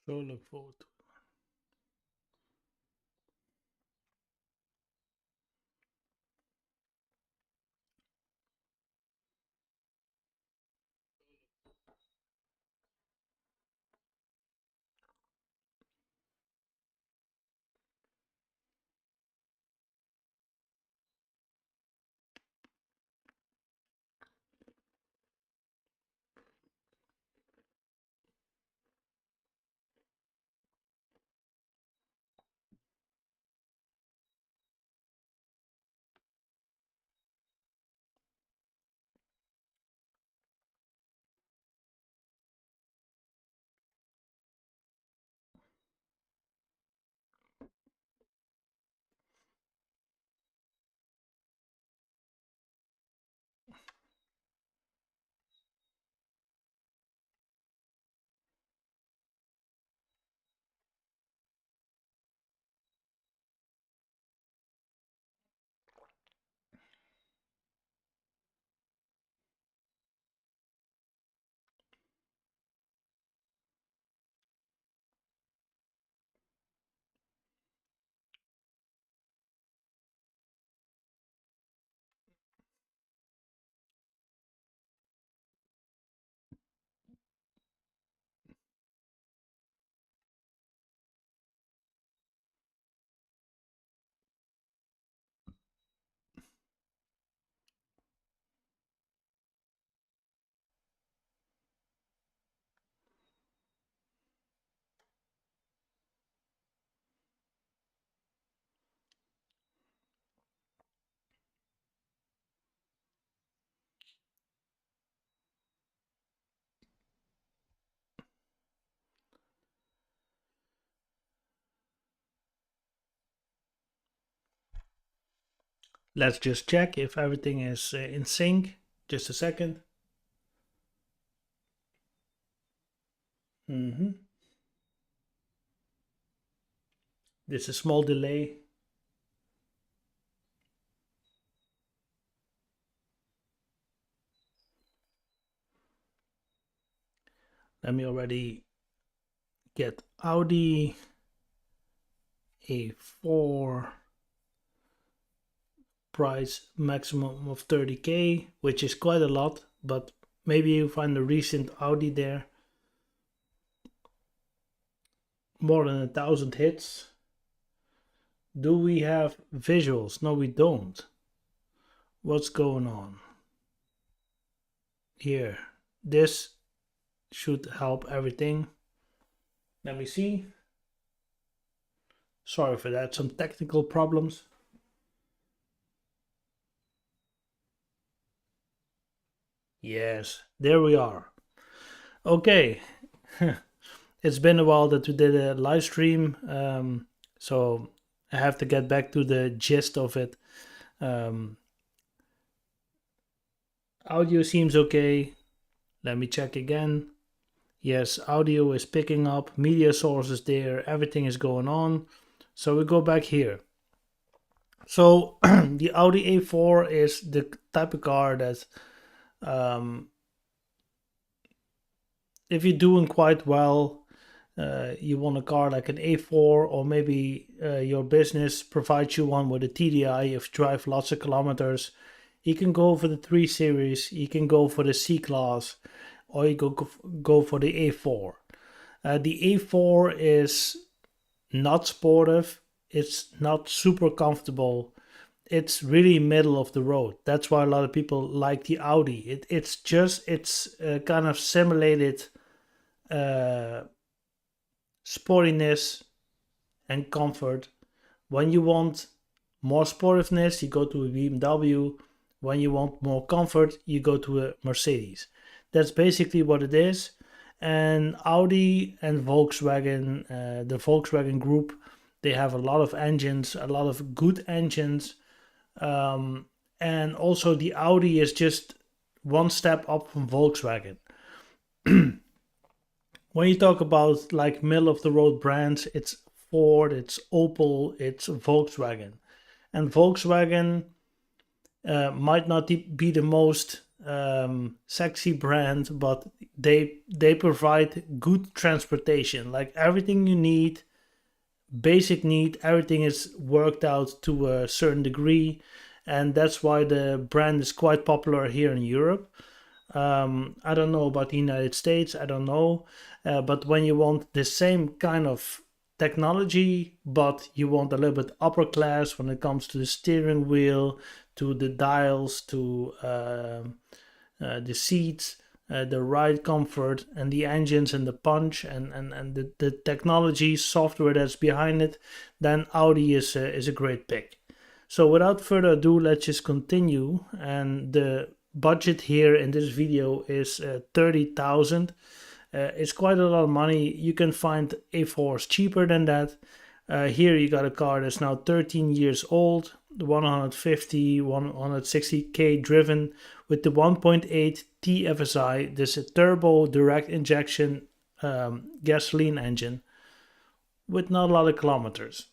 So look forward to it. Let's just check if everything is in sync. Just a second. There's a small delay. Let me already get Audi A4 price maximum of 30k, which is quite a lot, but maybe you find a recent Audi there. More than 1,000 hits. Do we have visuals? No, we don't. What's going on? Here. This should help everything. Let me see. Sorry for that, some technical problems. Yes, there we are. Okay. It's been a while that we did a live stream, so I have to get back to the gist of it. Audio seems okay. Let me check again. Yes, audio is picking up, media source is there, everything is going on. So we go back here. So the Audi A4 is the type of car that if you're doing quite well, you want a car like an A4, or maybe your business provides you one with a TDI. If you drive lots of kilometers, you can go for the 3 Series, you can go for the C Class, or you go for the A4. The A4 is not sportive, it's not super comfortable, it's really middle of the road. That's why a lot of people like the Audi. It's kind of simulated uh, sportiness and comfort. When you want more sportiveness, you go to a BMW. When you want more comfort, you go to a Mercedes. That's basically what it is. And Audi and Volkswagen, the Volkswagen group, they have a lot of engines, a lot of good engines. And also, the Audi is just one step up from Volkswagen. When you talk about like middle of the road brands, it's Ford, it's Opel, it's Volkswagen. And Volkswagen might not be the most sexy brand, but they provide good transportation. Like everything you need, basic need, everything is worked out to a certain degree, and that's why the brand is quite popular here in Europe. I don't know about the United States, I don't know, but when you want the same kind of technology, but you want a little bit upper class when it comes to the steering wheel, to the dials, to the seats, the ride comfort, and the engines and the punch and the technology software that's behind it, then Audi is a great pick. So without further ado, let's just continue. And the budget here in this video is 30,000. It's quite a lot of money. You can find A4s cheaper than that. Here you got a car that's now 13 years old, 150, 160k driven with the 1.8 TFSI. This is a turbo direct injection gasoline engine with not a lot of kilometers.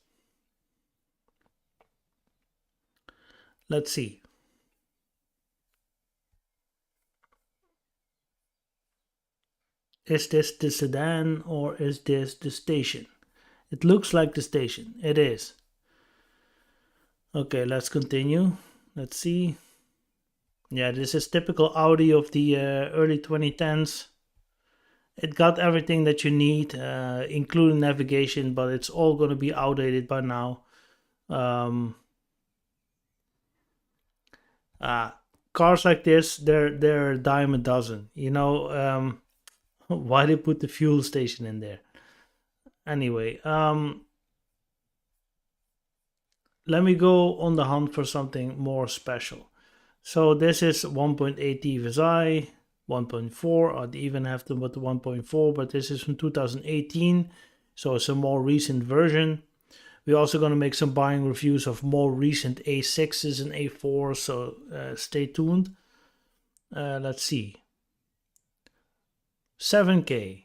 Let's see. Is this the sedan or is this the station? It looks like the station. It is. Okay, let's continue. Let's see. Yeah, this is typical Audi of the early 2010s. It got everything that you need, including navigation, but it's all going to be outdated by now. Um, uh, Cars like this, they're a dime a dozen. Why they put the fuel station in there? Anyway, let me go on the hunt for something more special. So this is 1.8 TFSI, 1.4. I'd even have to put the 1.4, but this is from 2018, so it's a more recent version. We're also going to make some buying reviews of more recent A6s and A4s, so stay tuned. Let's see. 7K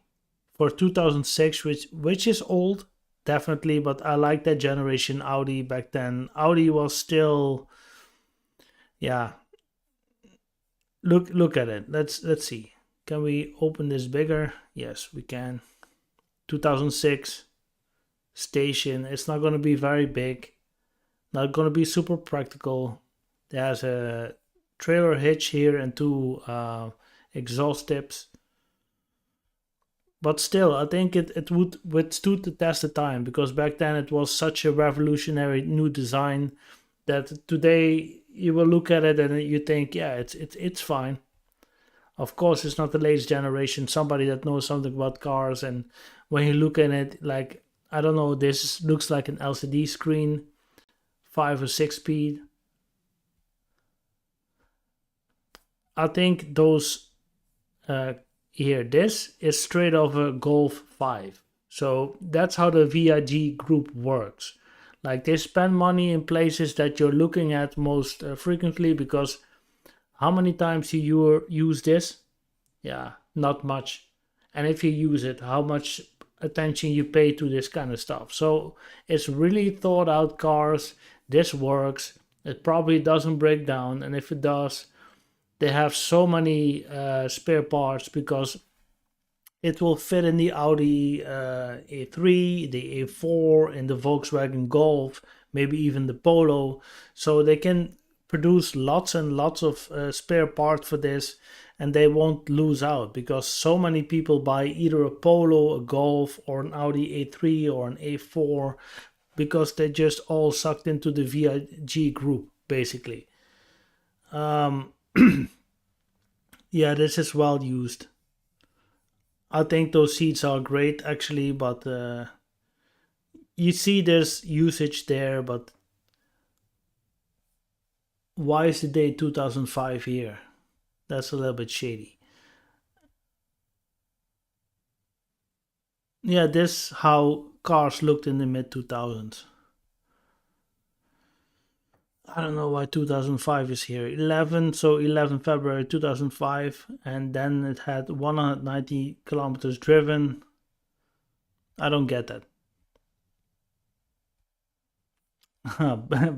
for 2006, which is old, definitely, but I like that generation Audi back then. Audi was still, yeah. Look at it. Let's see. Can we open this bigger? Yes, we can. 2006 station. It's not going to be very big. Not going to be super practical. There's a trailer hitch here and two exhaust tips. But still, I think it would withstood the test of time because back then it was such a revolutionary new design that today you will look at it and you think, yeah, it's fine. Of course, it's not the latest generation, somebody that knows something about cars, and when you look at it, like, I don't know, this looks like an LCD screen, 5 or 6 speed. I think those here, this is straight off a Golf 5. So that's how the VIG group works. Like, they spend money in places that you're looking at most frequently, because how many times you use this? Yeah, not much. And if you use it, how much attention you pay to this kind of stuff. So it's really thought out cars. This works. It probably doesn't break down, and if it does, they have so many spare parts because it will fit in the Audi A3, the A4, in the Volkswagen Golf, maybe even the Polo. So they can produce lots and lots of spare parts for this, and they won't lose out because so many people buy either a Polo, a Golf, or an Audi A3 or an A4 because they just all sucked into the VIG group, basically. Yeah, this is well used. I think those seats are great actually, but you see there's usage there, but why is the date 2005 here? That's a little bit shady. Yeah, this how cars looked in the mid 2000s. I don't know why 2005 is here. 11, so 11 February 2005, and then it had 190 kilometers driven. I don't get that.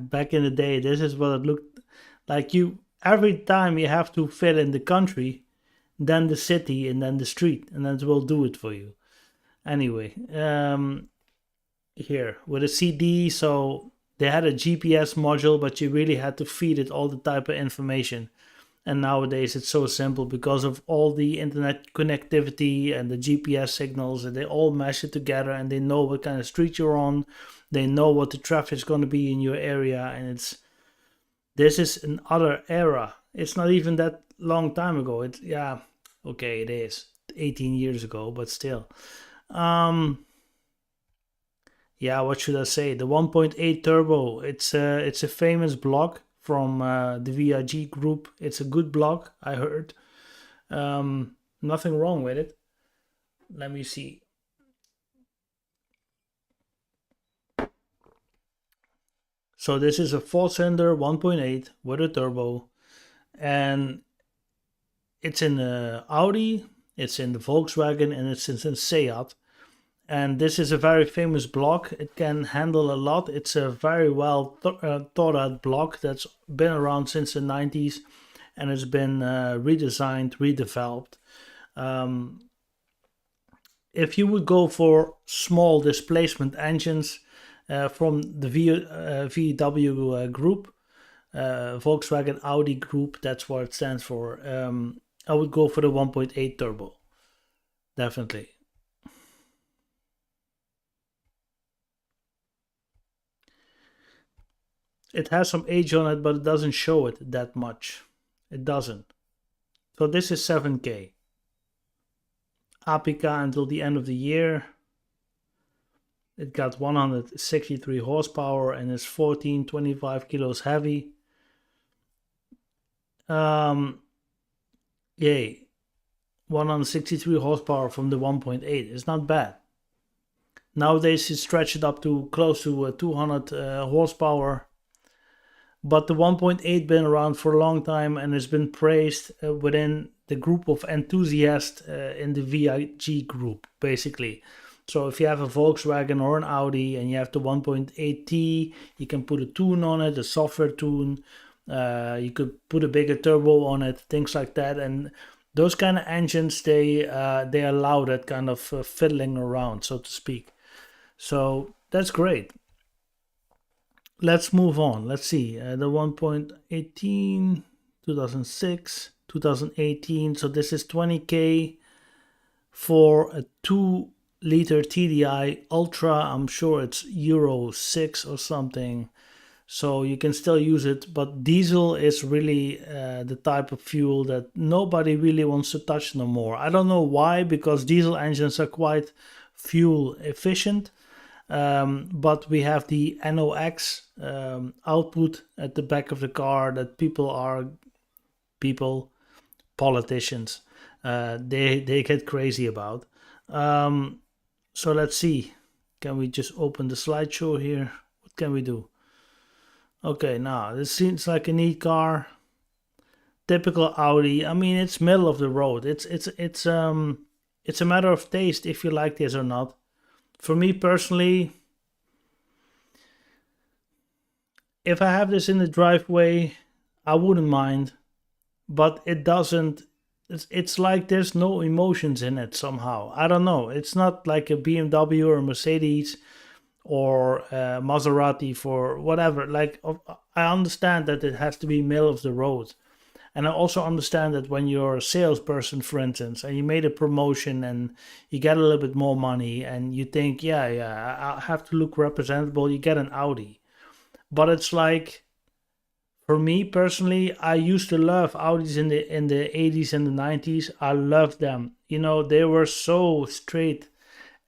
Back in the day, this is what it looked like. Every time you have to fill in the country, then the city, and then the street, and then it will do it for you. Anyway, here with a CD, so they had a GPS module, but you really had to feed it all the type of information. And nowadays it's so simple because of all the internet connectivity and the GPS signals, and they all mesh it together, and they know what kind of street you're on. They know what the traffic's going to be in your area, and it's this is another era. It's not even that long time ago. It's yeah, okay, it is 18 years ago, but still. Um, yeah, what should I say? The 1.8 turbo. It's a famous block from the VIG group. It's a good block, I heard. Nothing wrong with it. Let me see. So this is a four-cylinder 1.8 with a turbo, and it's in the Audi, it's in the Volkswagen, and it's in Seat. And this is a very famous block. It can handle a lot. It's a very well thought out block that's been around since the 90s, and it's been redesigned, redeveloped. Um, if you would go for small displacement engines from the VW group, Volkswagen Audi group, that's what it stands for. I would go for the 1.8 turbo, definitely. It has some age on it, but it doesn't show it that much. It doesn't. So this is 7K. Apica until the end of the year. It got 163 horsepower and is 1425 kilos heavy. Yay. 163 horsepower from the 1.8 is not bad. Nowadays, you stretch it up to close to 200 horsepower. But the 1.8 been around for a long time and has been praised within the group of enthusiasts in the VIG group, basically. So if you have a Volkswagen or an Audi and you have the 1.8T, you can put a tune on it, a software tune. You could put a bigger turbo on it, things like that. And those kind of engines, they allow that kind of fiddling around, so to speak. So that's great. Let's move on. Let's see. The 1.18, 2006, 2018. So this is 20K for a 2-liter TDI Ultra. I'm sure it's Euro 6 or something. So you can still use it. But diesel is really the type of fuel that nobody really wants to touch no more. I don't know why, because diesel engines are quite fuel efficient. But we have the NOx output at the back of the car that people, politicians, they get crazy about. So let's see. Can we just open the slideshow here? What can we do? Okay, now this seems like a neat car. Typical Audi. I mean, it's middle of the road. It's a matter of taste if you like this or not. For me personally, if I have this in the driveway, I wouldn't mind, but it doesn't. It's like there's no emotions in it somehow. I don't know. It's not like a BMW or a Mercedes or a Maserati for whatever. Like, I understand that it has to be middle of the road. And I also understand that when you're a salesperson, for instance, and you made a promotion and you get a little bit more money and you think, yeah, I have to look representable, you get an Audi. But it's like, for me personally, I used to love Audis in the 80s and the 90s. I loved them. You know, they were so straight,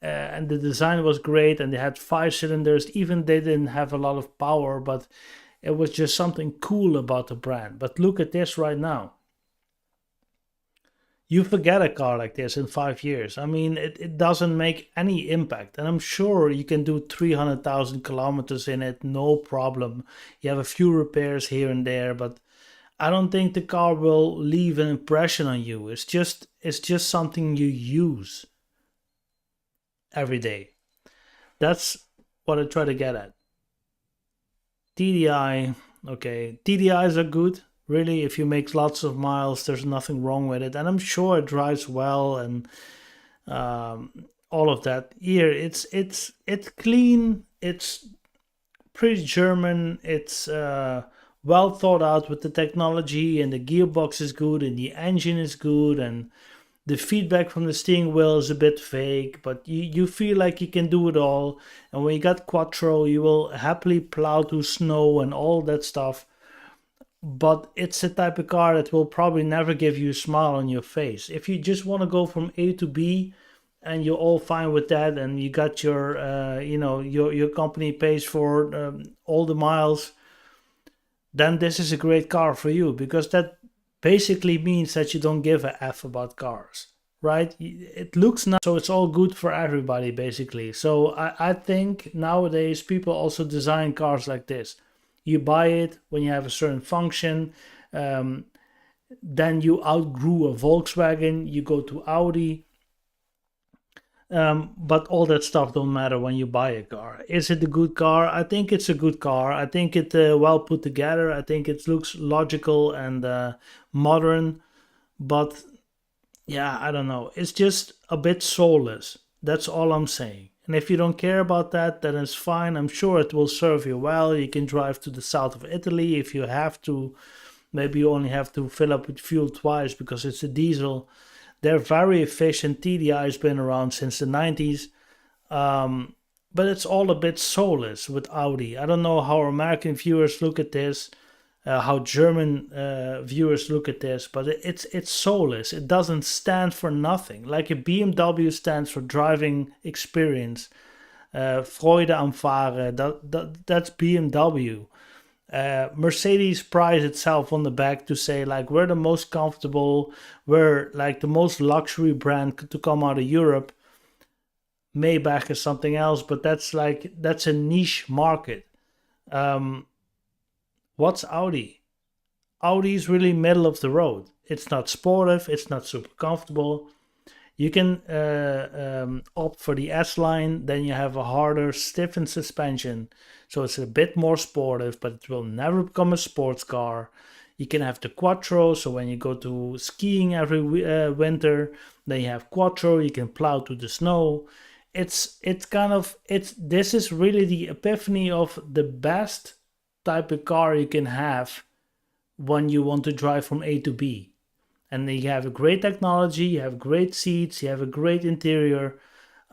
and the design was great, and they had 5 cylinders. Even they didn't have a lot of power, but it was just something cool about the brand. But look at this right now. You forget a car like this in 5 years. I mean, it doesn't make any impact. And I'm sure you can do 300,000 kilometers in it, no problem. You have a few repairs here and there, but I don't think the car will leave an impression on you. It's just something you use every day. That's what I try to get at. TDI, okay. TDIs are good, Really, if you make lots of miles, there's nothing wrong with it, and I'm sure it drives well and all of that. Here, it's clean. It's pretty German. It's well thought out with the technology, and the gearbox is good, and the engine is good, and the feedback from the steering wheel is a bit fake, but you feel like you can do it all. And when you got Quattro, you will happily plow through snow and all that stuff. But it's a type of car that will probably never give you a smile on your face. If you just want to go from A to B, and you're all fine with that, and you got your, your company pays for all the miles, then this is a great car for you, because that basically means that you don't give a F about cars, right? It looks nice, so it's all good for everybody, basically. So I think nowadays people also design cars like this. You buy it when you have a certain function. Um, then you outgrew a Volkswagen, you go to Audi. But all that stuff don't matter when you buy a car. Is it a good car? I think it's a good car. I think it well put together. I think it looks logical and modern. But yeah, I don't know. It's just a bit soulless. That's all I'm saying. And if you don't care about that, then it's fine. I'm sure it will serve you well. You can drive to the south of Italy if you have to. Maybe you only have to fill up with fuel twice because it's a diesel. They're very efficient. TDI has been around since the 90s. Um, but it's all a bit soulless with Audi. I don't know how American viewers look at this, how German viewers look at this, but it's soulless. It doesn't stand for nothing. Like a BMW stands for driving experience. Freude am Fahren, that's BMW. Mercedes prides itself on the back to say like we're the most comfortable, we're like the most luxury brand to come out of Europe. Maybach is something else, but that's a niche market. Um, what's Audi? Audi is really middle of the road. It's not sportive, it's not super comfortable. You can opt for the S line, then you have a harder, stiffened suspension. So it's a bit more sportive, but it will never become a sports car. You can have the Quattro, so when you go to skiing every winter, then you have Quattro, you can plow through the snow. It's kind of it's this is really the epiphany of the best type of car you can have when you want to drive from A to B. And then you have a great technology, you have great seats, you have a great interior,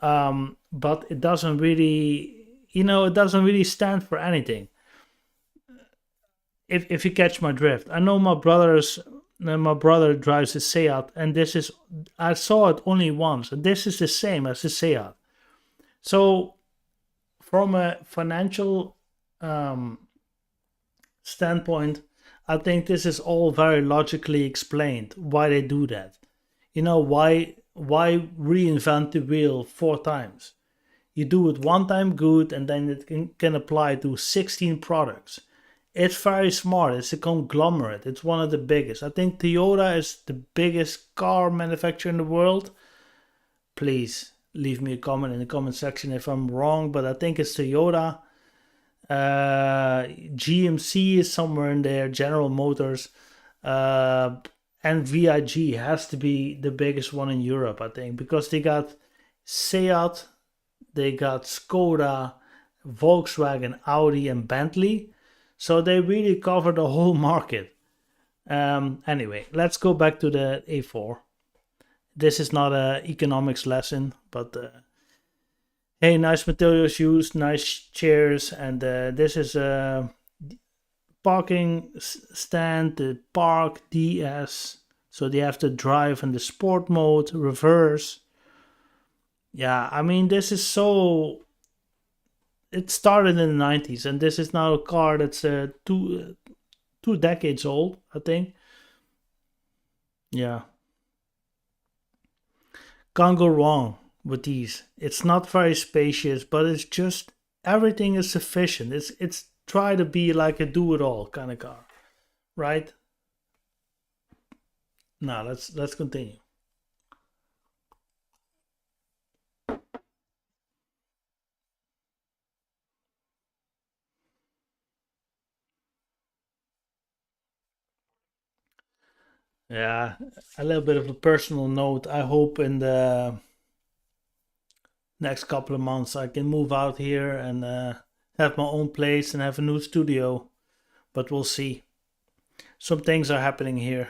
but it doesn't really, it doesn't really stand for anything. If you catch my drift, I know my brother drives a Seat, and this is I saw it only once, and this is the same as the Seat. So from a financial um, standpoint, I think this is all very logically explained why they do that. Why reinvent the wheel four times? You do it one time good, and then it can apply to 16 products. It's very smart. It's a conglomerate. It's one of the biggest. I think Toyota is the biggest car manufacturer in the world. Please leave me a comment in the comment section if I'm wrong, but I think it's Toyota. GMC is somewhere in there, General Motors, and VIG has to be the biggest one in Europe, I think, because they got Seat, they got Skoda, Volkswagen, Audi, and Bentley. So they really cover the whole market. Anyway, let's go back to the A4. This is not an economics lesson, but hey, nice materials used, nice chairs, and this is a parking stand, the Park DS. So they have to drive in the sport mode, reverse. Yeah, I mean, this is so. It started in the 90s, and this is now a car that's two decades old, I think. Yeah, can't go wrong with these. It's not very spacious, but it's just everything is sufficient. It's try to be like a do-it-all kind of car, right? Now let's continue. Yeah, a little bit of a personal note. I hope in the next couple of months I can move out here and have my own place and have a new studio. But we'll see. Some things are happening here,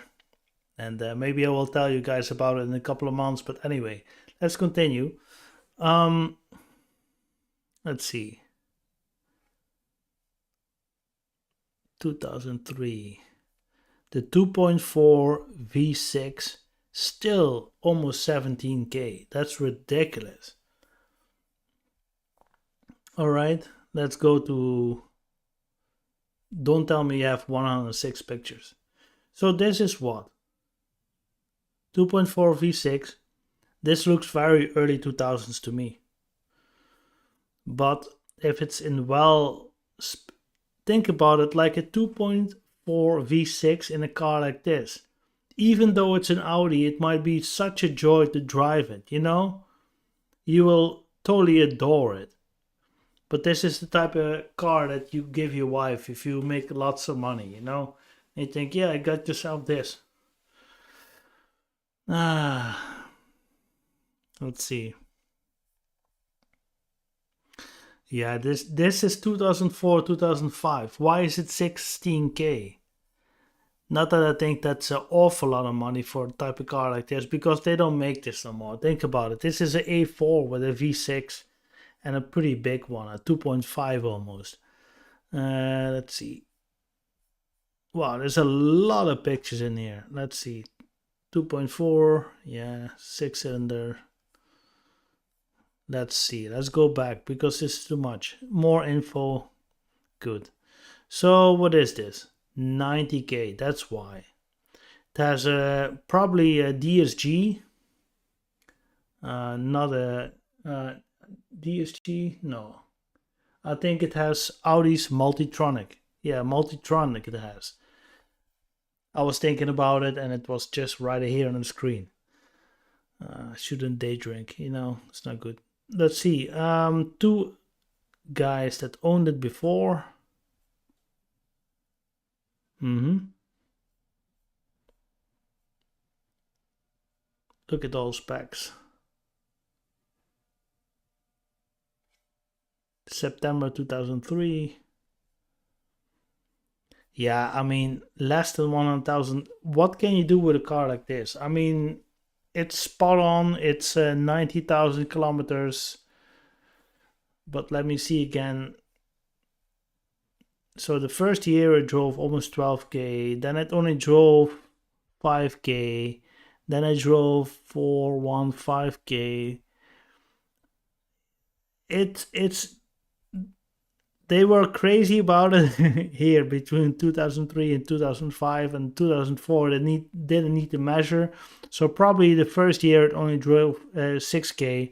and maybe I will tell you guys about it in a couple of months. But anyway, let's continue. Um, let's see. 2003. The 2.4 V6 still almost 17k. That's ridiculous. All right, let's go to. Don't tell me you have 106 pictures. So this is what? 2.4 V6. This looks very early 2000s to me. But if it's in well, think about it like a 2.4 V6 in a car like this. Even though it's an Audi, it might be such a joy to drive it, you know? You will totally adore it. But this is the type of car that you give your wife if you make lots of money, you know? And you think, yeah, I got yourself this. Ah, let's see. Yeah, this is 2004, 2005. Why is it 16k? Not that I think that's an awful lot of money for a type of car like this because they don't make this no more. Think about it. This is an A4 with a V6 and a pretty big one, a 2.5 almost. Let's see. Wow, there's a lot of pictures in here. Let's see. 2.4, yeah, 6 cylinder. Let's see. Let's go back because this is too much. More info. Good. So what is this? 90k. That's why. It has probably a DSG. Not a DSG. No. I think it has Audi's Multitronic. Yeah, Multitronic it has. I was thinking about it and it was just right here on the screen. Shouldn't day drink, you know, it's not good. Let's see. Two guys that owned it before. Look at those specs. September 2003. Yeah, I mean, less than 100,000. What can you do with a car like this? I mean, it's spot on. It's 90,000 kilometers. But let me see again. So the first year it drove almost 12k. Then it only drove 5k. Then I drove 415k. It's they were crazy about it here between 2003 and 2005 and 2004. They didn't need to measure, so probably the first year it only drove 6k.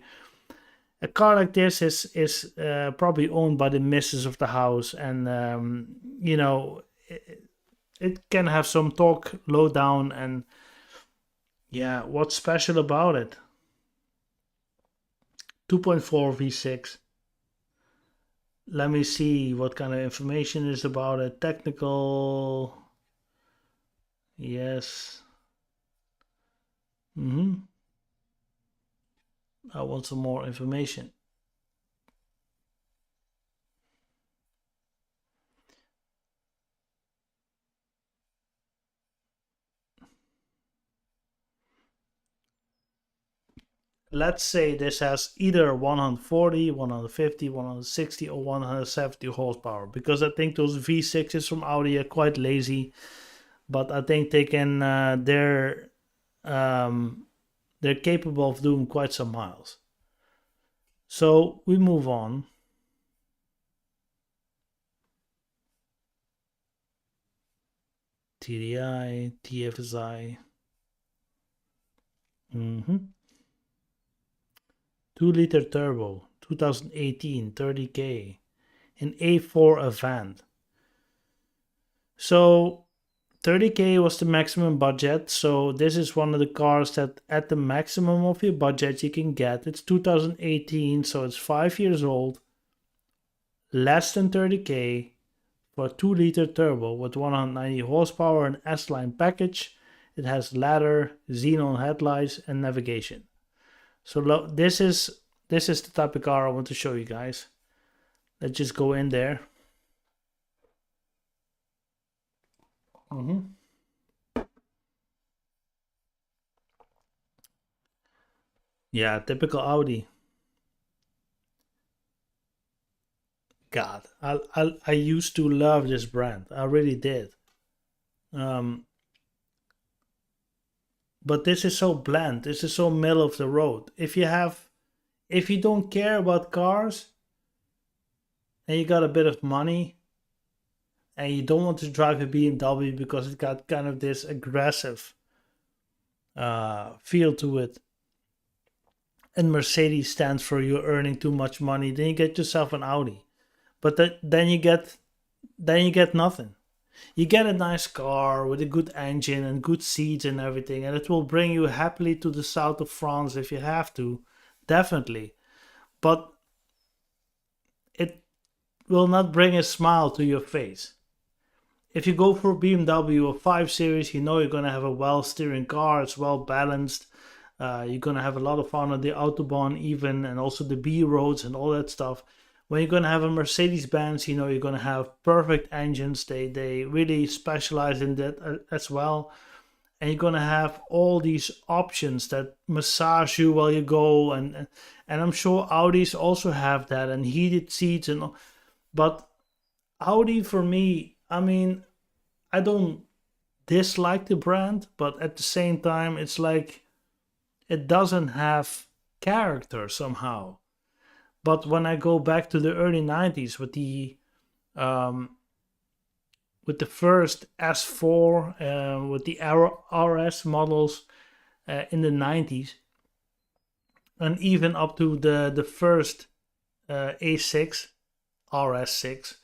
A car like this is probably owned by the missus of the house, and you know it can have some torque low down, and yeah, what's special about it? 2.4 V6. Let me see what kind of information is about it. Technical. Yes. I want some more information. Let's say this has either 140, 150, 160, or 170 horsepower, because I think those V6s from Audi are quite lazy, but I think they can they're capable of doing quite some miles. So we move on. TDI, TFSI. 2-liter turbo, 2018, 30k, an A4 Avant. So 30k was the maximum budget. So this is one of the cars that at the maximum of your budget you can get. It's 2018, so it's 5 years old. Less than 30k for a 2-liter turbo with 190 horsepower and S-Line package. It has ladder, xenon headlights, and navigation. So this is the type of car I want to show you guys. Let's just go in there. Mm-hmm. Yeah, typical Audi. God, I used to love this brand. I really did. Um, but this is so bland. This is so middle of the road. If you don't care about cars and you got a bit of money and you don't want to drive a BMW because it got kind of this aggressive feel to it, and Mercedes stands for you're earning too much money, then you get yourself an Audi. But then you get nothing. You get a nice car with a good engine and good seats and everything, and it will bring you happily to the south of France if you have to, definitely. But it will not bring a smile to your face. If you go for a BMW or 5 Series, you know you're going to have a well steering car, it's well balanced. You're going to have a lot of fun on the Autobahn, even, and also the B roads and all that stuff. When you're going to have a Mercedes Benz, you know you're going to have perfect engines. They really specialize in that as well. And you're going to have all these options that massage you while you go. And I'm sure Audis also have that, and heated seats. But Audi, for me, I mean, I don't dislike the brand, but at the same time, it's like it doesn't have character somehow. But when I go back to the early 90s um, with the first S4, with the RS models in the 90s, and even up to the first A6, RS6,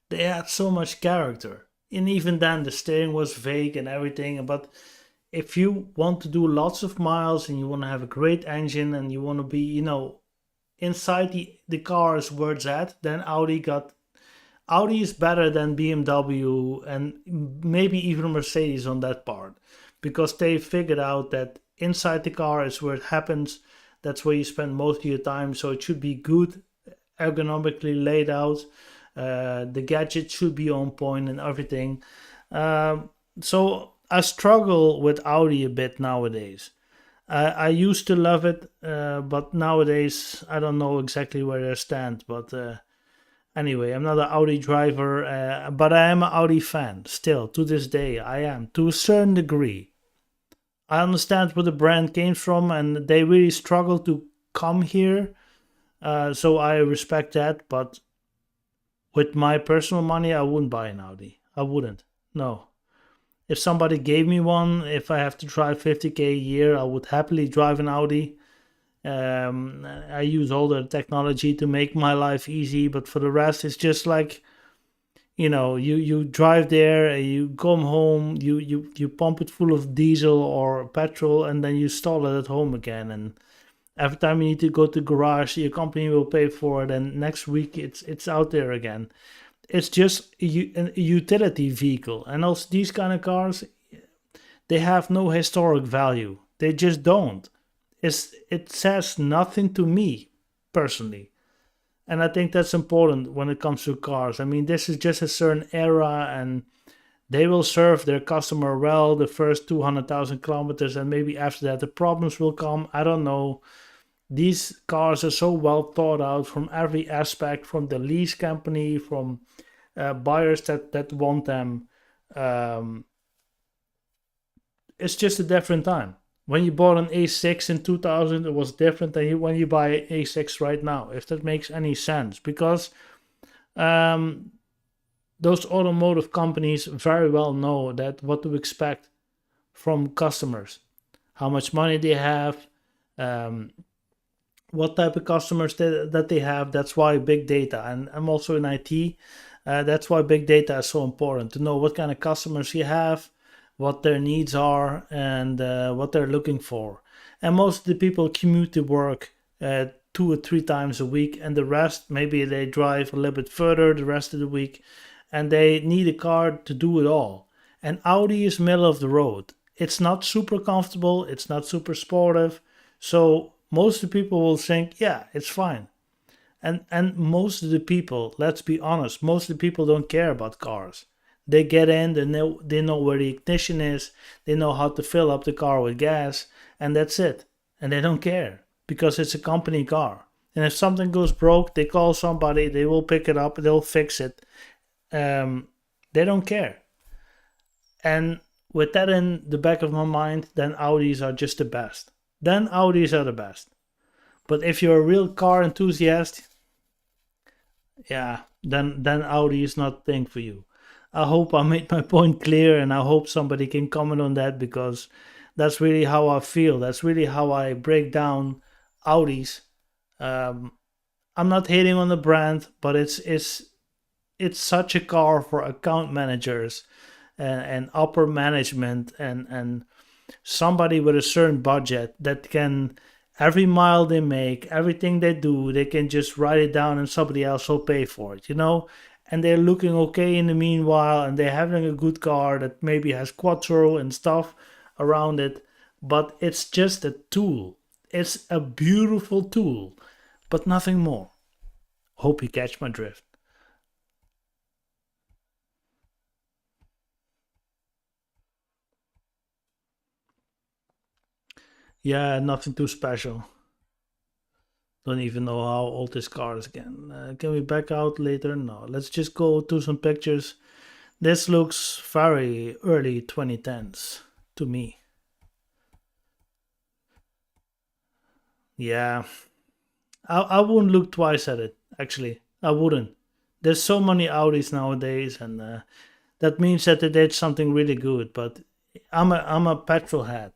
they had so much character. And even then, the steering was vague and everything. But if you want to do lots of miles and you want to have a great engine and you want to be, inside the car is where it's at, then Audi is better than BMW and maybe even Mercedes on that part, because they figured out that inside the car is where it happens. That's where you spend most of your time. So it should be good, ergonomically laid out. The gadgets should be on point and everything. So I struggle with Audi a bit nowadays. I used to love it, but nowadays I don't know exactly where I stand. But anyway, I'm not an Audi driver, but I am an Audi fan still to this day. I am to a certain degree. I understand where the brand came from, and they really struggled to come here. So I respect that, but with my personal money, I wouldn't buy an Audi. I wouldn't. No. If somebody gave me one, if I have to drive 50K a year, I would happily drive an Audi. I use all the technology to make my life easy, but for the rest, it's just like, you drive there, you come home, you pump it full of diesel or petrol, and then you stall it at home again. And every time you need to go to the garage, your company will pay for it, and next week it's out there again. It's just a utility vehicle, and also these kind of cars, they have no historic value. They just don't. It says nothing to me personally, and I think that's important when it comes to cars. I mean, this is just a certain era, and they will serve their customer well the first 200,000 kilometers, and maybe after that the problems will come. I don't know. These cars are so well thought out from every aspect, from the lease company, from buyers that want them. Um, it's just a different time. When you bought an A6 in 2000, it was different than when you buy an A6 right now, if that makes any sense. Because um, those automotive companies very well know that what to expect from customers, how much money they have, um, what type of customers that they have. That's why big data, and I'm also in IT. That's why big data is so important, to know what kind of customers you have, what their needs are, and what they're looking for. And most of the people commute to work 2 or 3 times a week, and the rest, maybe they drive a little bit further the rest of the week, and they need a car to do it all. And Audi is middle of the road. it's not super comfortable, it's not super sportive. So most of the people will think, yeah, it's fine. And most of the people, let's be honest, most of the people don't care about cars. They get in, they know where the ignition is, they know how to fill up the car with gas, and that's it. And they don't care because it's a company car. And if something goes broke, they call somebody, they will pick it up, they'll fix it. Um, they don't care. And with that in the back of my mind, then Audis are just the best. Then Audis are the best. But if you're a real car enthusiast, yeah, then Audi is not the thing for you. I hope I made my point clear, and I hope somebody can comment on that, because that's really how I feel. That's really how I break down Audis. Um, I'm not hating on the brand, but it's such a car for account managers and upper management, and somebody with a certain budget that can, every mile they make, everything they do, they can just write it down and somebody else will pay for it, and they're looking okay in the meanwhile, and they're having a good car that maybe has quattro and stuff around it, but it's just a tool. It's a beautiful tool, but nothing more. Hope you catch my drift. Yeah, nothing too special. Don't even know how old this car is again. Can we back out later? No. Let's just go to some pictures. This looks very early 2010s to me. Yeah, I wouldn't look twice at it, actually. I wouldn't. There's so many Audis nowadays, and that means that they did something really good. But I'm a petrol head,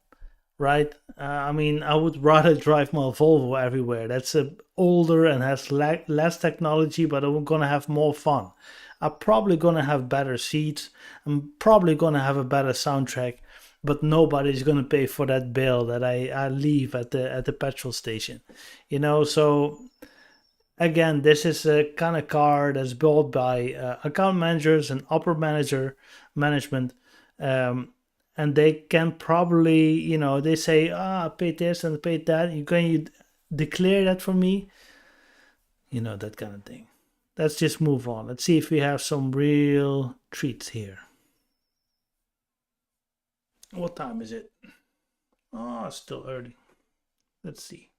right? I mean, I would rather drive my Volvo everywhere. That's older and has less technology, but I'm gonna have more fun. I'm probably gonna have better seats. I'm probably gonna have a better soundtrack, but nobody's gonna pay for that bill that I leave at the petrol station. So again, this is a kind of car that's built by account managers and upper management, um, and they can probably, they say, I paid this and I paid that. You declare that for me? That kind of thing. Let's just move on. Let's see if we have some real treats here. What time is it? Oh, it's still early. Let's see.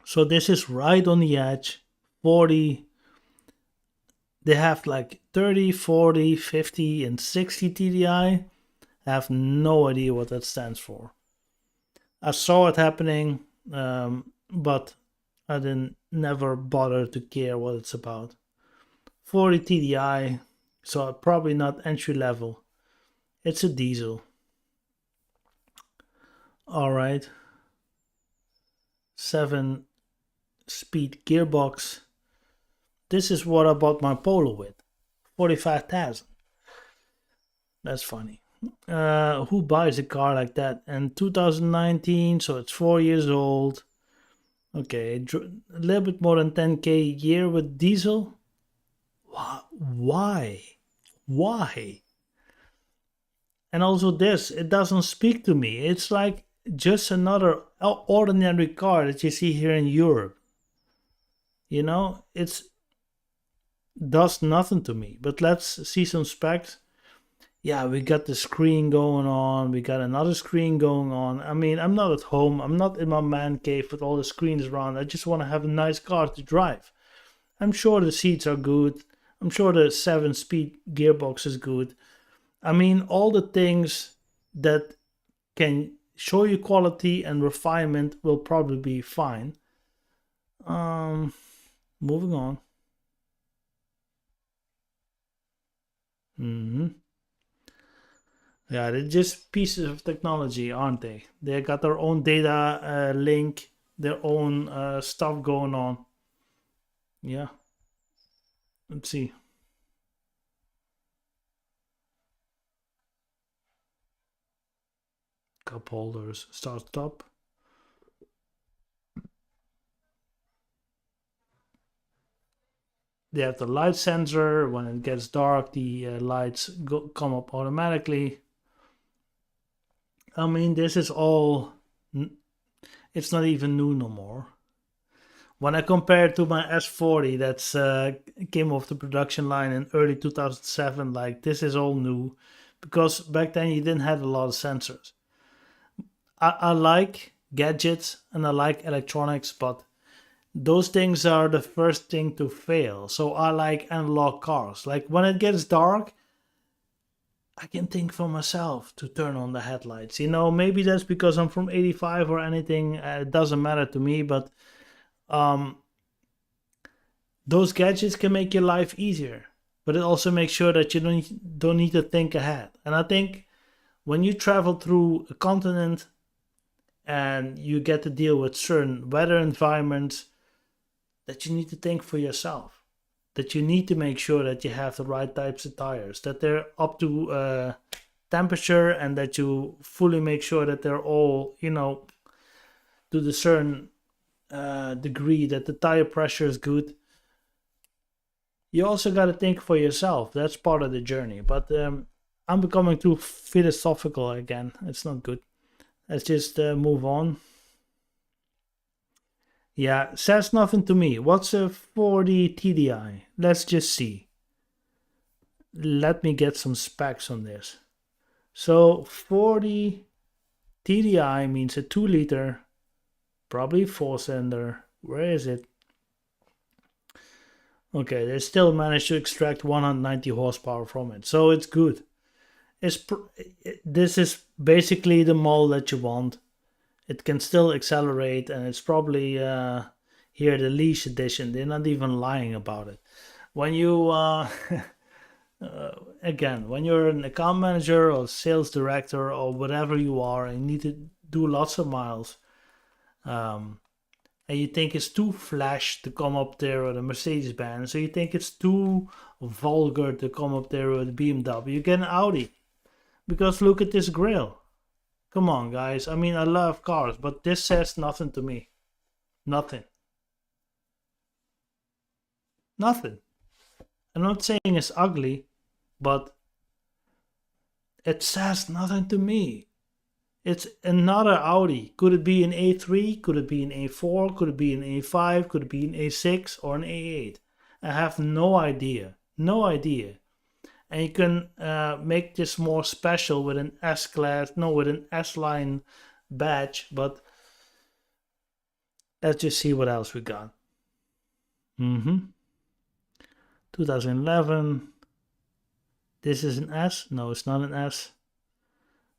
So this is right on the edge. 40. They have like 30, 40, 50, and 60 TDI. I have no idea what that stands for. I saw it happening, but I didn't never bother to care what it's about. 40 TDI, so probably not entry level. It's a diesel. All right. 7-speed gearbox. This is what I bought my Polo with. 45,000. That's funny. Who buys a car like that? And 2019, so it's 4 years old. Okay, a little bit more than 10K a year with diesel. Why? Why? And also this, it doesn't speak to me. It's like just another ordinary car that you see here in Europe. It's does nothing to me. But let's see some specs. Yeah, we got the screen going on. We got another screen going on. I mean, I'm not at home. I'm not in my man cave with all the screens around. I just want to have a nice car to drive. I'm sure the seats are good. I'm sure the 7-speed gearbox is good. I mean, all the things that can show you quality and refinement will probably be fine. Um, Moving on. hmm Yeah, they're just pieces of technology, aren't they? They got their own data link, their own stuff going on. Yeah, let's see. Cup holders, start stop. They have the light sensor. When it gets dark, the lights come up automatically. I mean, this is all. It's not even new no more. When I compare it to my S40, that's came off the production line in early 2007. Like this is all new, because back then you didn't have a lot of sensors. I like gadgets and I like electronics, but those things are the first thing to fail. So I like analog cars. Like when it gets dark, I can think for myself to turn on the headlights. Maybe that's because I'm from 85 or anything. It doesn't matter to me, but um, those gadgets can make your life easier. But it also makes sure that you don't need to think ahead. And I think when you travel through a continent and you get to deal with certain weather environments, that you need to think for yourself. That you need to make sure that you have the right types of tires, that they're up to temperature, and that you fully make sure that they're all, to the certain degree, that the tire pressure is good. You also got to think for yourself. That's part of the journey. But I'm becoming too philosophical again. It's not good. Let's just move on. Yeah, says nothing to me. What's a 40 TDI? Let's just see. Let me get some specs on this. So 40 TDI means a 2 liter, probably 4 cylinder. Where is it? Okay, they still managed to extract 190 horsepower from it, so it's good. This is basically the model that you want. It can still accelerate, and it's probably here the leash edition. They're not even lying about it. When you again, when you're an account manager or sales director or whatever you are, and you need to do lots of miles, um, and you think it's too flash to come up there with a Mercedes Benz, so you think it's too vulgar to come up there with a BMW, you get an Audi. Because look at this grill. Come on, guys. I mean, I love cars, but this says nothing to me. Nothing. Nothing. I'm not saying it's ugly, but it says nothing to me. It's another Audi. Could it be an A3? Could it be an A4? Could it be an A5? Could it be an A6 or an A8? I have no idea. No idea. And you can make this more special with an S-Class, no, with an S-Line badge, but let's just see what else we got. 2011. This is an S? No, it's not an S.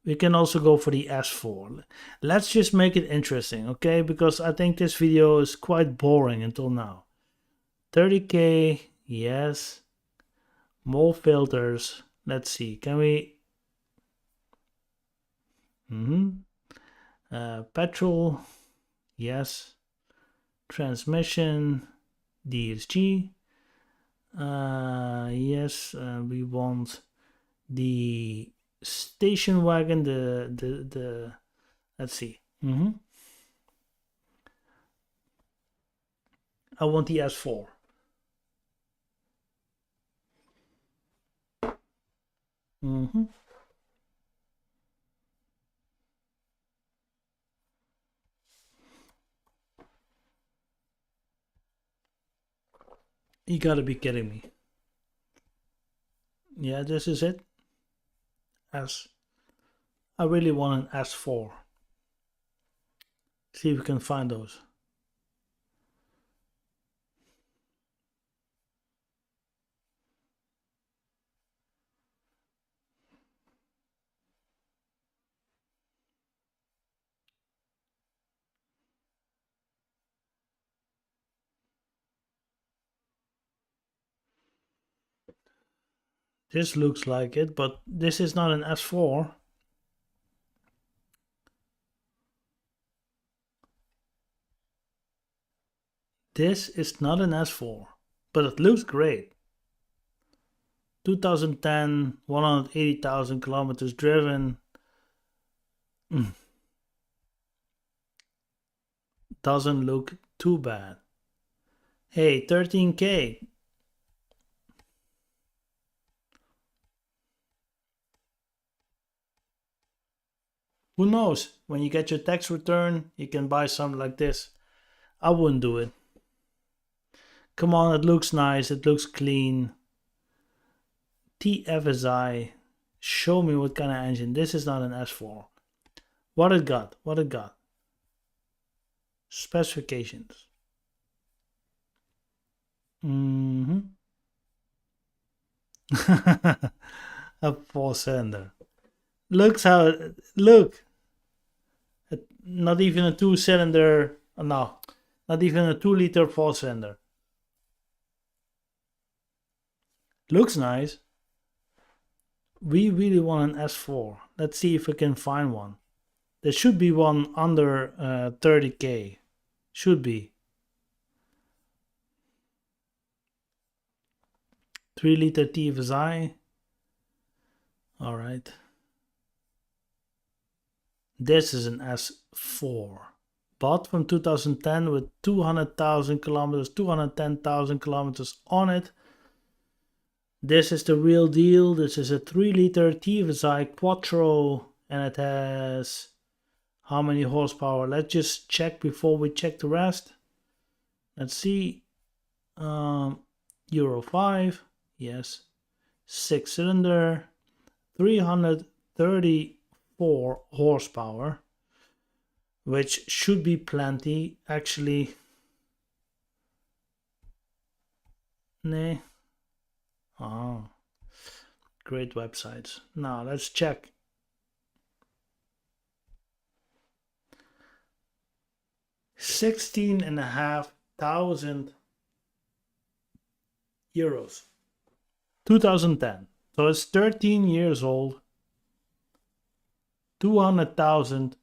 We can also go for the S4. Let's just make it interesting, okay? Because I think this video is quite boring until now. 30K, yes. More filters. Let's see. Can we? Petrol. Yes. Transmission. DSG. Yes. We want the station wagon. The. Let's see. I want the S4. You gotta be kidding me. Yeah, this is it. S. I really want an S4. See if we can find those. This looks like it, but this is not an S4. This is not an S4, but it looks great. 2010, 180,000 kilometers driven. Doesn't look too bad. Hey, 13K. Who knows? When you get your tax return, you can buy something like this. I wouldn't do it. Come on, it looks nice, it looks clean. TFSI. Show me what kind of engine. This is not an S4. What it got? What it got? Specifications. Mm-hmm. A 4-cylinder. Looks how it, look. Not even a 2-cylinder. No, not even a 2-liter 4-cylinder. Looks nice. We really want an S4. Let's see if we can find one. There should be one under 30k. Should be. 3-liter TFSI. Alright. This is an S4. Bought from 2010 with 200,000 kilometers, 210,000 kilometers on it. This is the real deal. This is a 3-liter TFSI Quattro, and it has how many horsepower? Let's just check before we check the rest. Let's see. Euro 5, yes. 6-cylinder, 334 horsepower, which should be plenty. Actually, nah. Oh, great websites. Now let's check. €16,500. 2010. So it's 13 years old. 200,000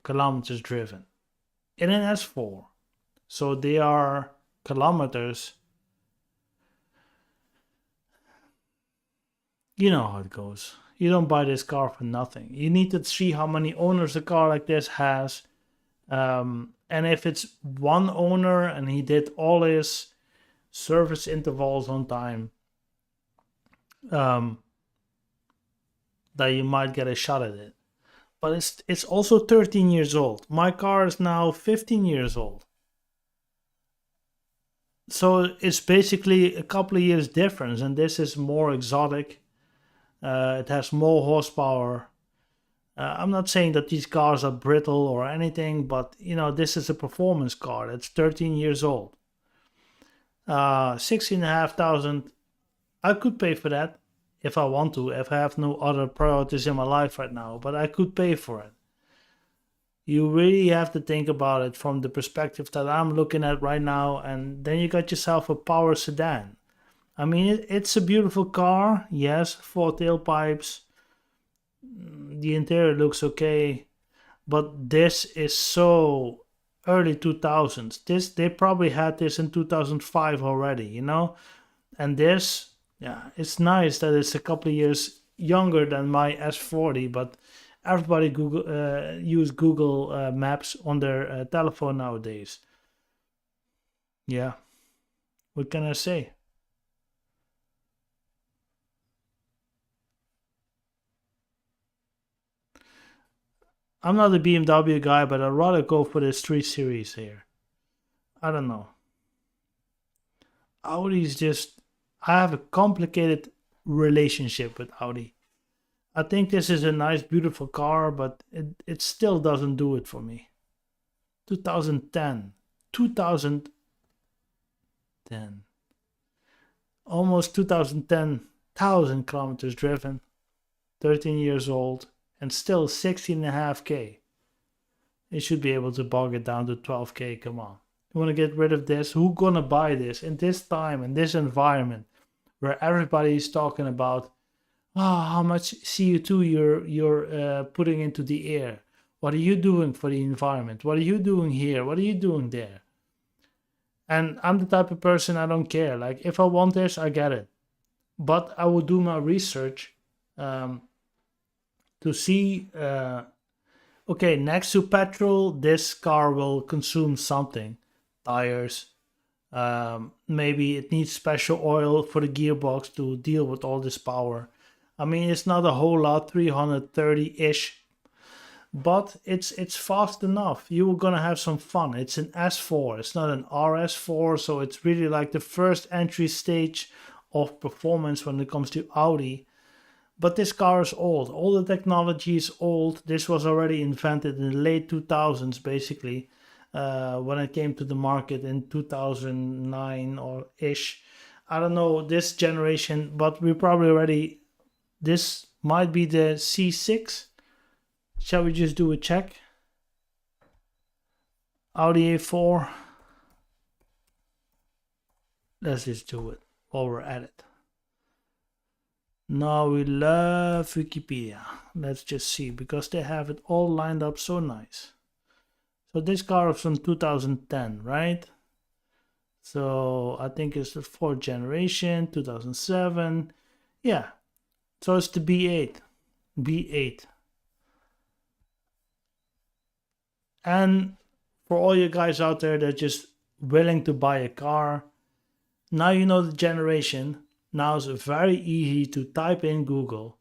kilometers driven in an S4. So they are kilometers. You know how it goes. You don't buy this car for nothing. You need to see how many owners a car like this has. And if it's one owner and he did all his service intervals on time, that you might get a shot at it. But it's also 13 years old. My car is now 15 years old. So it's basically a couple of years difference, and this is more exotic. It has more horsepower. I'm not saying that these cars are brittle or anything, but you know, this is a performance car that's 13 years old. 16,500. I could pay for that if I want to, if I have no other priorities in my life right now, but I could pay for it. You really have to think about it from the perspective that I'm looking at right now, and then you got yourself a power sedan. I mean, it's a beautiful car, yes, 4 tailpipes. The interior looks okay, but this is so early 2000s. They probably had this in 2005 already, you know? And this, yeah, it's nice that it's a couple of years younger than my S40, but everybody use Google Maps on their telephone nowadays. Yeah, what can I say? I'm not a BMW guy, but I'd rather go for this 3 Series here. I don't know. Audi's just, I have a complicated relationship with Audi. I think this is a nice, beautiful car, but it still doesn't do it for me. 2010. 2010. Almost 210,000 kilometers driven. 13 years old. And still 16.5k. They should be able to bog it down to 12k. Come on. You want to get rid of this? Who gonna buy this in this time, in this environment where everybody is talking about how much CO2 you're putting into the air? What are you doing for the environment? What are you doing here? What are you doing there? And I'm the type of person, I don't care. Like, if I want this, I get it. But I will do my research to see, okay, next to petrol, this car will consume something. Tires, maybe it needs special oil for the gearbox to deal with all this power. I mean, it's not a whole lot, 330-ish. but it's fast enough. You're gonna have some fun. It's an S4. It's not an RS4, so it's really like the first entry stage of performance when it comes to Audi. But this car is old. All the technology is old. This was already invented in the late 2000s, basically, when it came to the market in 2009 or ish. I don't know this generation, but we probably already. This might be the C6. Shall we just do a check? Audi A4. Let's just do it while we're at it. Now we love Wikipedia. Let's just see, because they have it all lined up so nice. So this car is from 2010, right? So I think it's the fourth generation, 2007. Yeah. So it's the B8. B8. And for all you guys out there that are just willing to buy a car, now you know the generation. Now it's very easy to type in Google,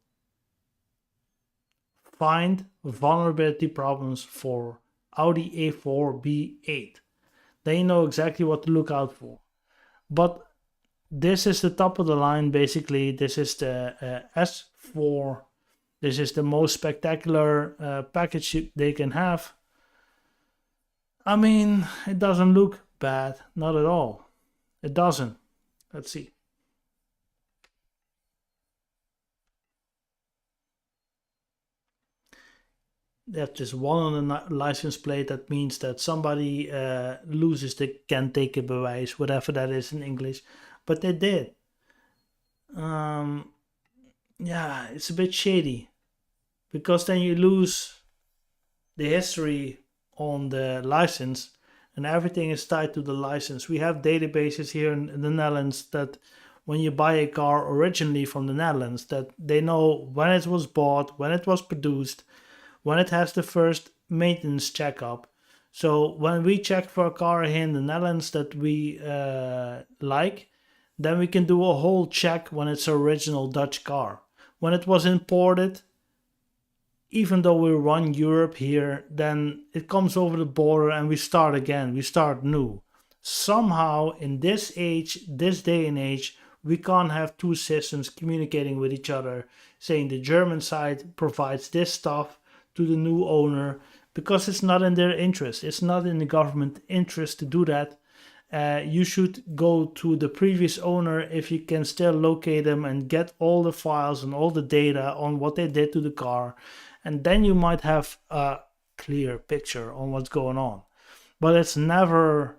find vulnerability problems for Audi A4 B8. Then you know exactly what to look out for. But this is the top of the line, basically. This is the S4. This is the most spectacular package they can have. I mean, it doesn't look bad, not at all. It doesn't. Let's see. That's just one on the license plate. That means that somebody loses the kentekenbewijs, whatever that is in English. But they did. Yeah, it's a bit shady, because then you lose the history on the license, and everything is tied to the license. We have databases here in the Netherlands that when you buy a car originally from the Netherlands, that they know when it was bought, when it was produced, when it has the first maintenance checkup. So when we check for a car here in the Netherlands that we like, then we can do a whole check when it's an original Dutch car. When it was imported, even though we run Europe here, then it comes over the border and we start again, we start new. Somehow in this age, this day and age, we can't have two systems communicating with each other, saying the German side provides this stuff to the new owner, because it's not in their interest. It's not in the government interest to do that. You should go to the previous owner if you can still locate them and get all the files and all the data on what they did to the car. And then you might have a clear picture on what's going on. But it's never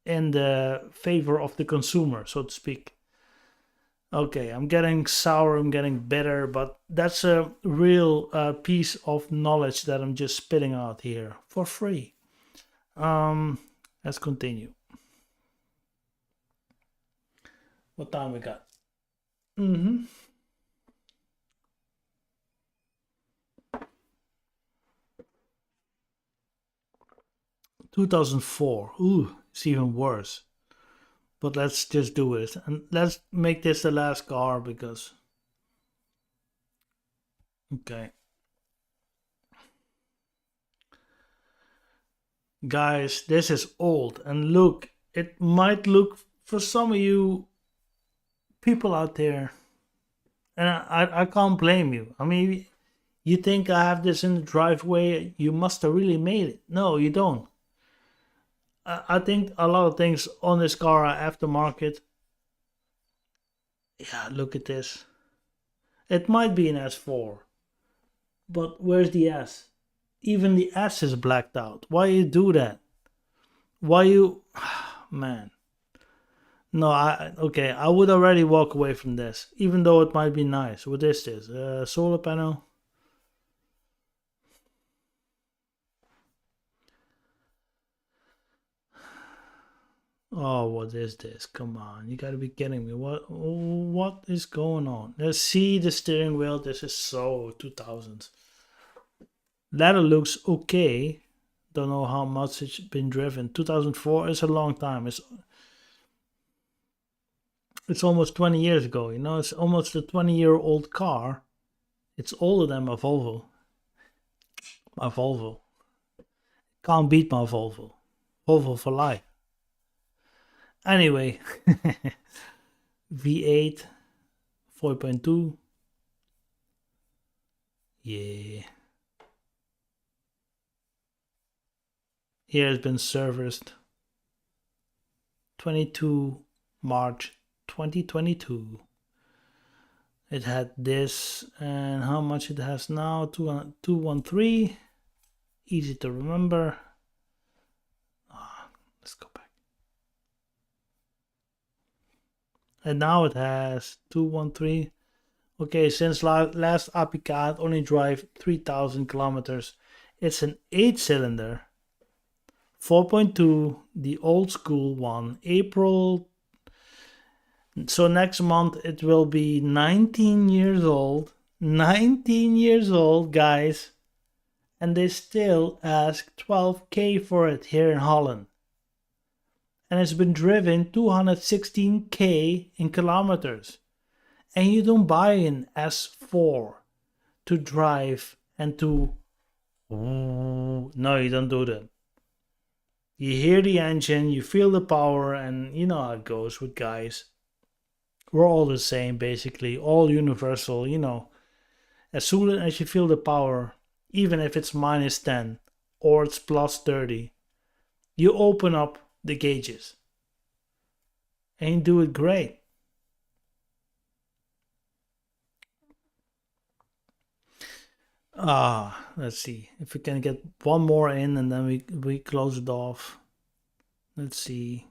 in the favor of the consumer, so to speak. Okay, I'm getting sour, I'm getting bitter, but that's a real piece of knowledge that I'm just spitting out here for free. Let's continue. What time we got? 2004. Ooh, it's even worse. But let's just do it. And let's make this the last car because... Okay. Guys, this is old. And look, it might look for some of you people out there, and I can't blame you. I mean, you think I have this in the driveway, you must have really made it. No, you don't. I think a lot of things on this car are aftermarket. Yeah, look at this. It might be an S4, but where's the S? Even the S is blacked out. Why you do that? Why you... Man. No, okay, I would already walk away from this, even though it might be nice. What is this? Solar panel? Oh, what is this? Come on, you gotta be kidding me. What is going on? Let's see the steering wheel. This is so 2000s. Leather looks okay. Don't know how much it's been driven. 2004 is a long time. It's almost 20 years ago, you know, it's almost a 20-year-old car. It's older than a Volvo. My Volvo. Can't beat my Volvo. Volvo for life. Anyway, V8 4.2. Yeah. Here has been serviced 22 March 2022. It had this, and how much it has now? 213. Easy to remember. Let's go back. And now it has 213. Okay, since last APK, only drive 3,000 kilometers. It's an 8-cylinder, 4.2, the old school one. April. So next month it will be 19 years old. 19 years old, guys. And they still ask 12k for it here in Holland. And it's been driven 216k in kilometers. And you don't buy an S4 to drive and to... No, you don't do that. You hear the engine, you feel the power, and you know how it goes with guys. We're all the same, basically, all universal, you know. As soon as you feel the power, even if it's minus 10 or it's plus 30, you open up the gauges and you do it great. Let's see if we can get one more in and then we close it off. Let's see.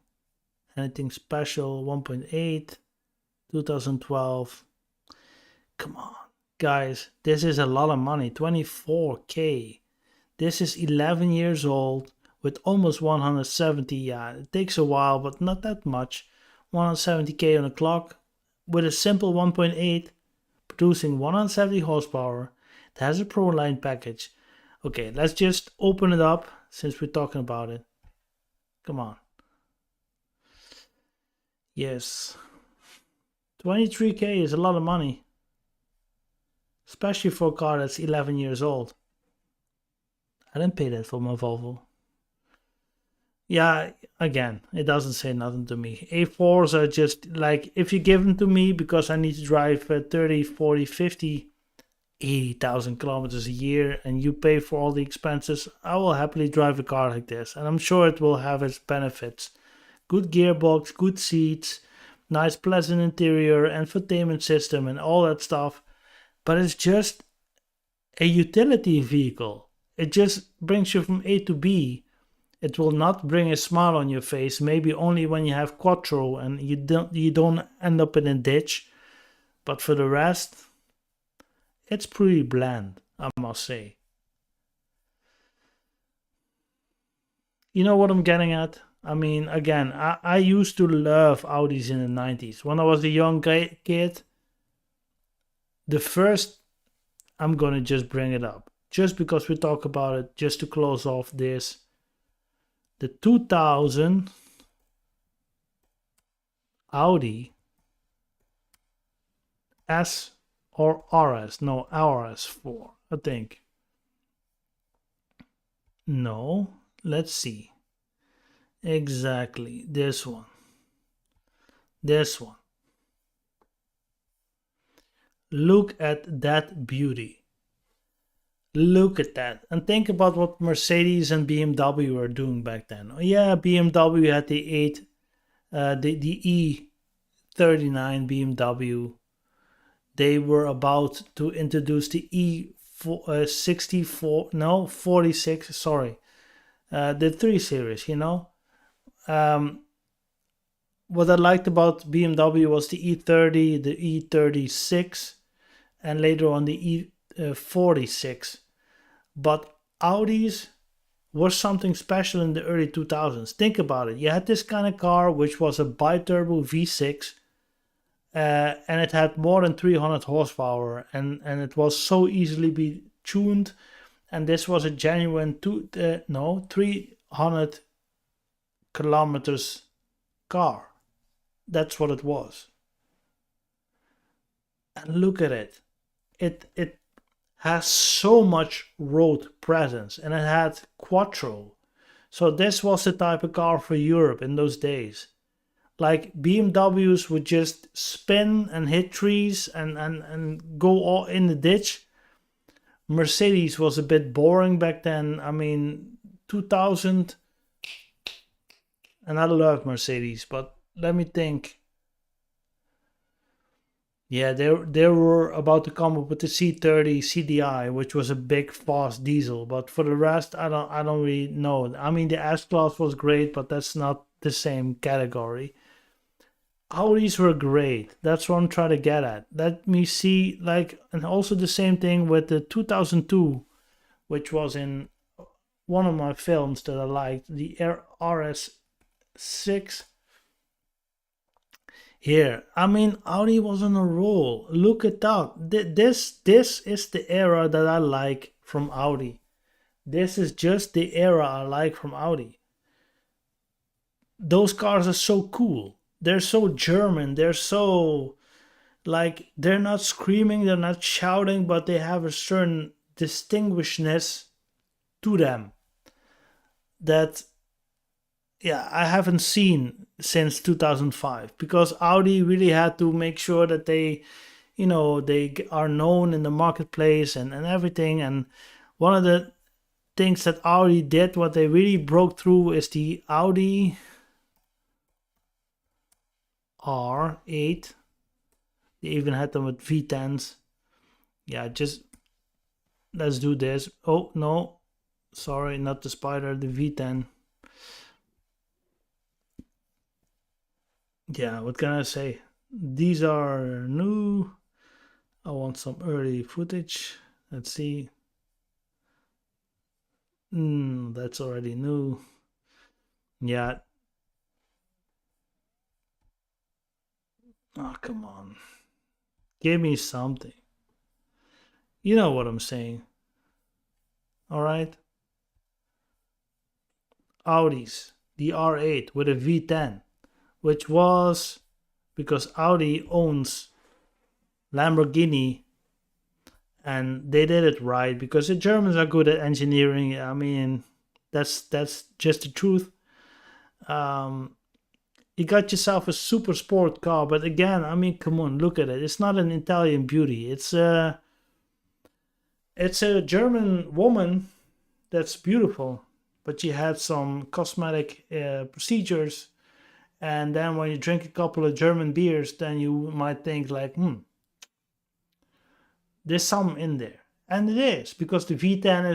Anything special? 1.8, 2012. Come on, guys. This is a lot of money. 24k. This is 11 years old with almost 170. Yeah, it takes a while, but not that much. 170k on the clock with a simple 1.8 producing 170 horsepower. It has a Pro Line package. Okay, let's just open it up since we're talking about it. Come on. Yes. 23k is a lot of money. Especially for a car that's 11 years old. I didn't pay that for my Volvo. Yeah, again, it doesn't say nothing to me. A4s are just like, if you give them to me because I need to drive 30, 40, 50, 80,000 kilometers a year and you pay for all the expenses, I will happily drive a car like this. And I'm sure it will have its benefits. Good gearbox, good seats, nice pleasant interior, infotainment system and all that stuff. But it's just a utility vehicle. It just brings you from A to B. It will not bring a smile on your face, maybe only when you have quattro and you don't end up in a ditch. But for the rest, it's pretty bland, I must say. You know what I'm getting at? I mean, again, I used to love Audis in the 90s. When I was a young kid, the first, I'm gonna just bring it up. Just because we talk about it, just to close off this. The 2000 Audi S or RS, no, RS4, I think. No, let's see. Exactly, this one. This one. Look at that beauty. Look at that. And think about what Mercedes and BMW were doing back then. Oh, yeah, BMW had the 8, the E39 BMW. They were about to introduce the E64, no, 46, sorry. The 3 Series, you know. What I liked about BMW was the E30, the E36, and later on the E46. But Audis were something special in the early 2000s. Think about it. You had this kind of car, which was a bi-turbo V6, and it had more than 300 horsepower, and it was so easily be tuned. And this was a genuine 300 kilometers car. That's what it was. And look at it. It has so much road presence, and it had quattro. So this was the type of car for Europe in those days. Like BMWs would just spin and hit trees and go all in the ditch. Mercedes was a bit boring back then. I mean, 2000, and I love Mercedes, but let me think. Yeah, they were about to come up with the C30 CDI, which was a big fast diesel. But for the rest, I don't really know. I mean, the S Class was great, but that's not the same category. Audis were great. That's what I'm trying to get at. Let me see, like, and also the same thing with the 2002, which was in one of my films that I liked, the RS6. Here, I mean, Audi was on a roll. Look at that. This is the era that I like from Audi. This is just the era I like from Audi. Those cars are so cool. They're so German. They're so, like, they're not screaming, they're not shouting, but they have a certain distinguishedness to them that, yeah, I haven't seen since 2005, because Audi really had to make sure that they are known in the marketplace and everything. And one of the things that Audi did, what they really broke through, is the Audi R8. They even had them with V10s. Yeah, just let's do this. Oh no, sorry, not the Spider, the V10. Yeah, what can I say? These are new. I want some early footage. Let's see. That's already new. Yeah. Oh, come on. Give me something. You know what I'm saying. All right. Audis. The R8 with a V10, which was because Audi owns Lamborghini, and they did it right because the Germans are good at engineering. I mean, that's just the truth. Um, you got yourself a super sport car, but again, I mean, come on, look at it. It's not an Italian beauty. It's a German woman that's beautiful, but she had some cosmetic procedures. And then when you drink a couple of German beers, then you might think like, there's some in there, and it is, because the V10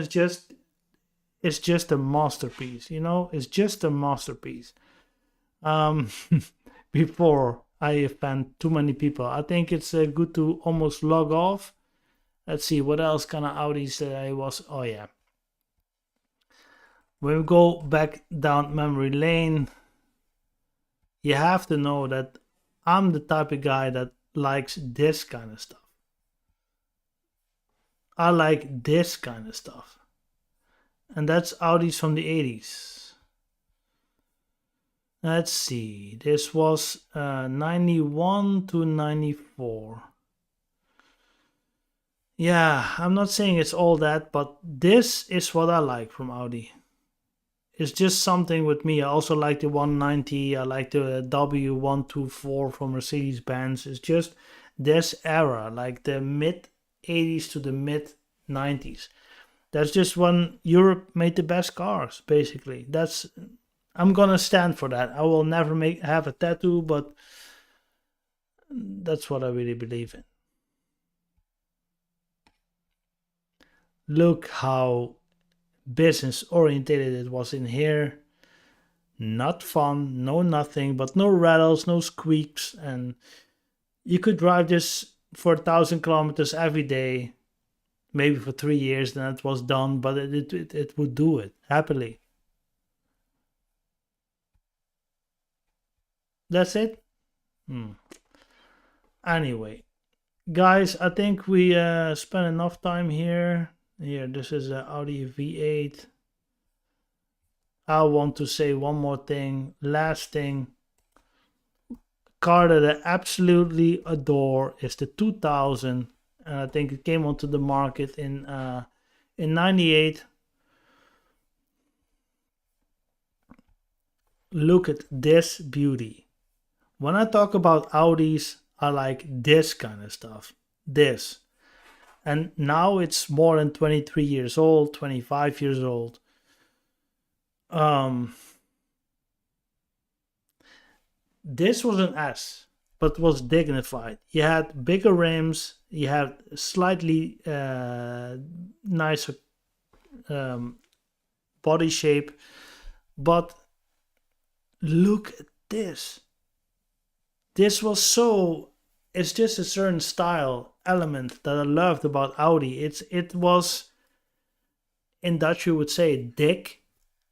is just a masterpiece. It's just a masterpiece. Um, before I offend too many people, I think it's good to almost log off. Let's see what else kind of Audis that I was. Oh yeah, when we go back down memory lane, you have to know that I'm the type of guy that likes this kind of stuff. I like this kind of stuff. And that's Audis from the 80s. Let's see. This was 91 to 94. Yeah, I'm not saying it's all that, but this is what I like from Audi. It's just something with me. I also like the 190. I like the W124 from Mercedes Benz. It's just this era, like the mid 80s to the mid 90s. That's just when Europe made the best cars, basically. I'm gonna stand for that. I will never have a tattoo, but that's what I really believe in. Look how business orientated it was in here. Not fun, no nothing, but no rattles, no squeaks, and you could drive this for 1,000 kilometers every day, maybe for 3 years, then it was done, but it would do it happily. That's it. Hmm. Anyway, guys, I think we spent enough time here. Here, this is an Audi V8. I want to say one more thing. Last thing. Car that I absolutely adore is the 2000 and I think it came onto the market in '98. Look at this beauty. When I talk about Audis, I like this kind of stuff. This. And now it's more than 23 years old, 25 years old. Um, this was an S, but was dignified. You had bigger rims, you had slightly nicer um, body shape, but look at this. This was so. It's just a certain style element that I loved about Audi. It was, in Dutch you would say dik,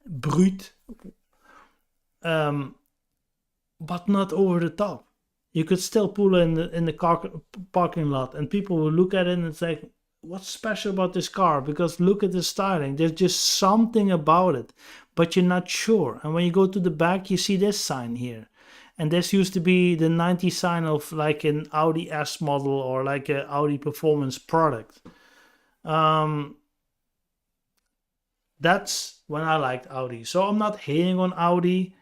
brut, um, but not over the top. You could still pull in the car parking lot, and people will look at it and say, "What's special about this car?" Because look at the styling. There's just something about it, but you're not sure. And when you go to the back, you see this sign here. And this used to be the 90 sign of like an Audi S model or like an Audi performance product. Um, that's when I liked Audi. So I'm not hating on Audi.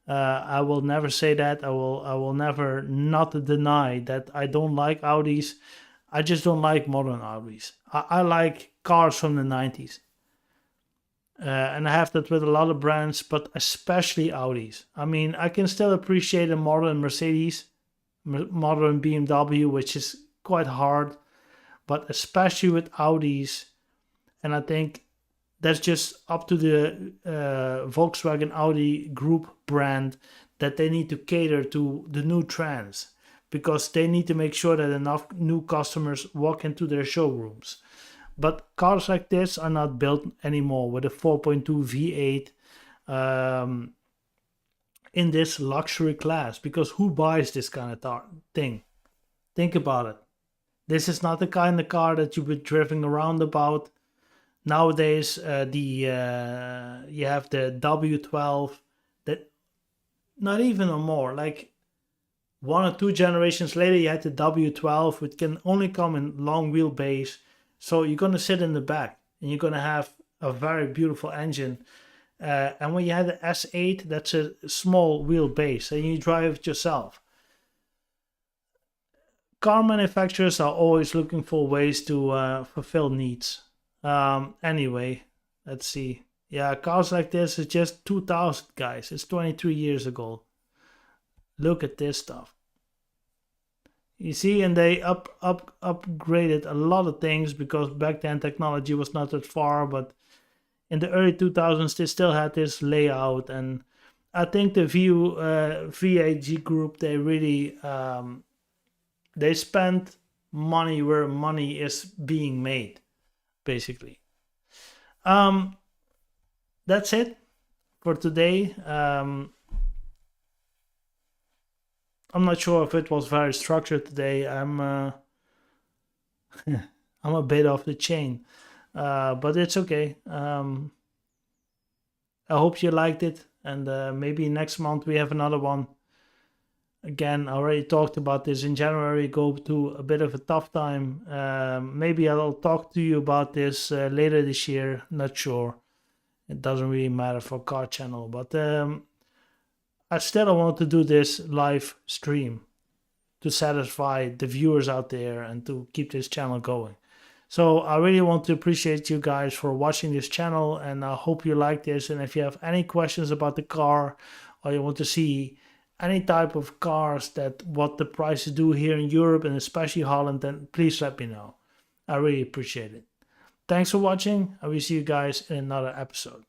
I will never say that. I will never not deny that I don't like Audis. I just don't like modern Audis. I like cars from the 90s. And I have that with a lot of brands, but especially Audis. I mean, I can still appreciate a modern Mercedes, modern BMW, which is quite hard, but especially with Audis. And I think that's just up to the Volkswagen Audi group brand that they need to cater to the new trends, because they need to make sure that enough new customers walk into their showrooms. But cars like this are not built anymore with a 4.2 V8 in this luxury class, because who buys this kind of thing? Think about it. This is not the kind of car that you be driving around about. Nowadays, you have the W12 that not even or more, like one or two generations later, you had the W12, which can only come in long wheelbase. So you're going to sit in the back and you're going to have a very beautiful engine. And when you had the S8, that's a small wheelbase and you drive it yourself. Car manufacturers are always looking for ways to fulfill needs. Anyway, let's see. Yeah, cars like this is just 2000, guys. It's 23 years ago. Look at this stuff. You see, and they upgraded a lot of things, because back then technology was not that far, but in the early 2000s they still had this layout. And I think the VAG group, they really they spent money where money is being made, basically. That's it for today. I'm not sure if it was very structured today. I'm I'm a bit off the chain, but it's okay. I hope you liked it, and maybe next month we have another one. Again, I already talked about this in January. Go to a bit of a tough time. Maybe I'll talk to you about this later this year. Not sure. It doesn't really matter for Car Channel, but I still want to do this live stream to satisfy the viewers out there and to keep this channel going. So I really want to appreciate you guys for watching this channel, and I hope you like this. And if you have any questions about the car, or you want to see any type of cars, that what the prices do here in Europe and especially Holland, then please let me know. I really appreciate it. Thanks for watching. I will see you guys in another episode.